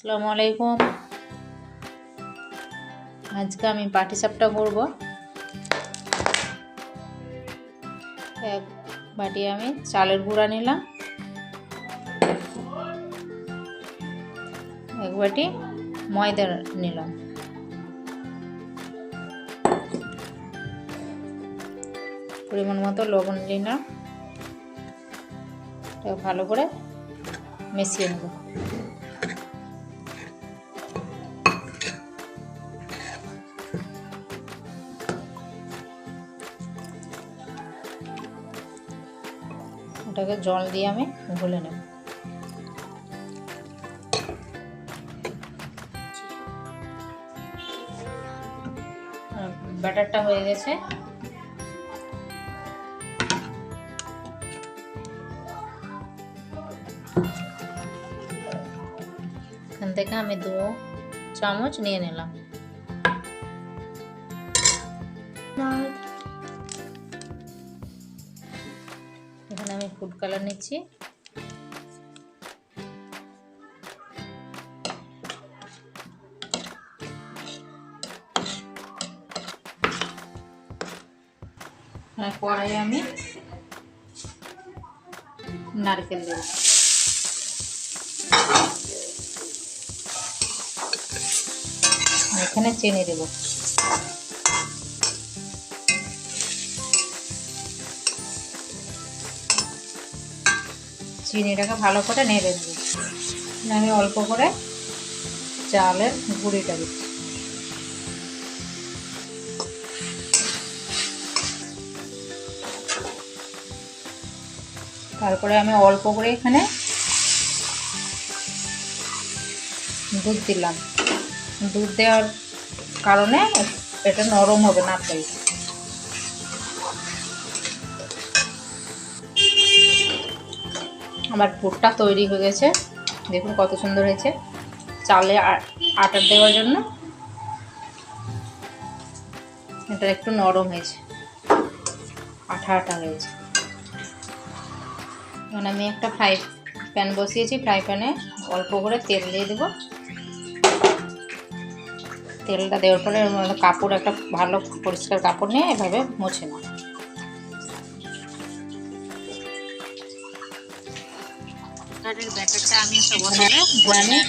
আসসালামু আলাইকুম। আজকে আমি পাটিসাপটা করব। এক বাটি আমি চালের গুঁড়া নিলাম, এক বাটি ময়দা নিলাম, পরিমাণ মতো লবণ নিলাম। ভালো করে মিশিয়ে নেব। ওটাকে জল দিয়ে আমি গুলে নেব। ব্যাটারটা হয়ে গেছে। এখান থেকে আমি 2 চামচ নিয়ে নিলাম। এখানে আমি ফুড কালার নিচ্ছি। কড়াইয়ে আমি নারকেল দেব। এখানে চিনি দেব। চিনিটাকে ভালো করে নেড়ে দেব। আমি অল্প করে চালের গুঁড়িটা দিচ্ছি। তারপরে আমি অল্প করে এখানে দুধ দিলাম। দুধ দেওয়ার কারণে এটা নরম হবে নারকেলটা। আমার পুরটা তৈরি হয়ে গেছে। দেখুন কত সুন্দর হয়েছে। চালে আটা দেওয়ার জন্য এটা একটু নরম হয়েছে, আঠা আঠা হয়েছে। এখন আমি একটা ফ্রাই প্যান বসিয়েছি। ফ্রাই প্যানে অল্প করে তেল দিয়ে দেব। তেলটা দেওয়ার পরে কাপড়, একটা ভালো পরিষ্কার কাপড় নিয়ে এভাবে মুছে নাও। ব্যাটারটা আমি একটা বোতলে ভরে নিই।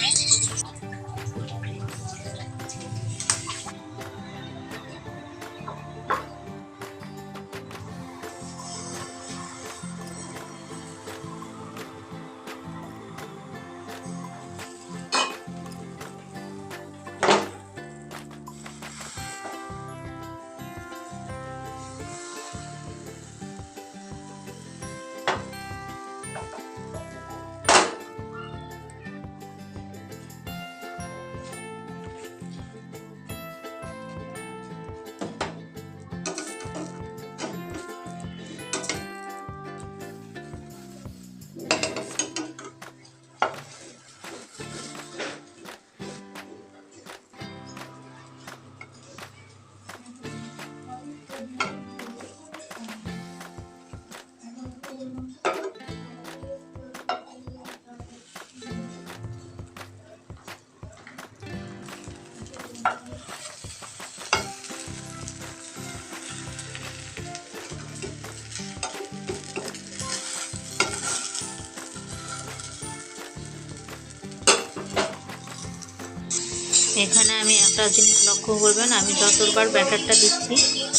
এখানে আমি একটা জিনিস লক্ষ্য করবেন, আমি যতবার ব্যাটারটা দিচ্ছি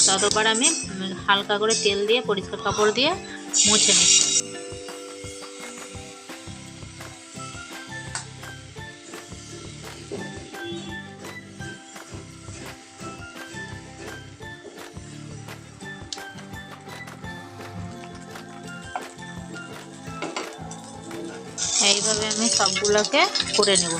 ততবার আমি হালকা করে তেল দিয়ে পরিষ্কার কাপড় দিয়ে মুছে নিচ্ছি। এইভাবে আমি সবগুলোকে করে নেব।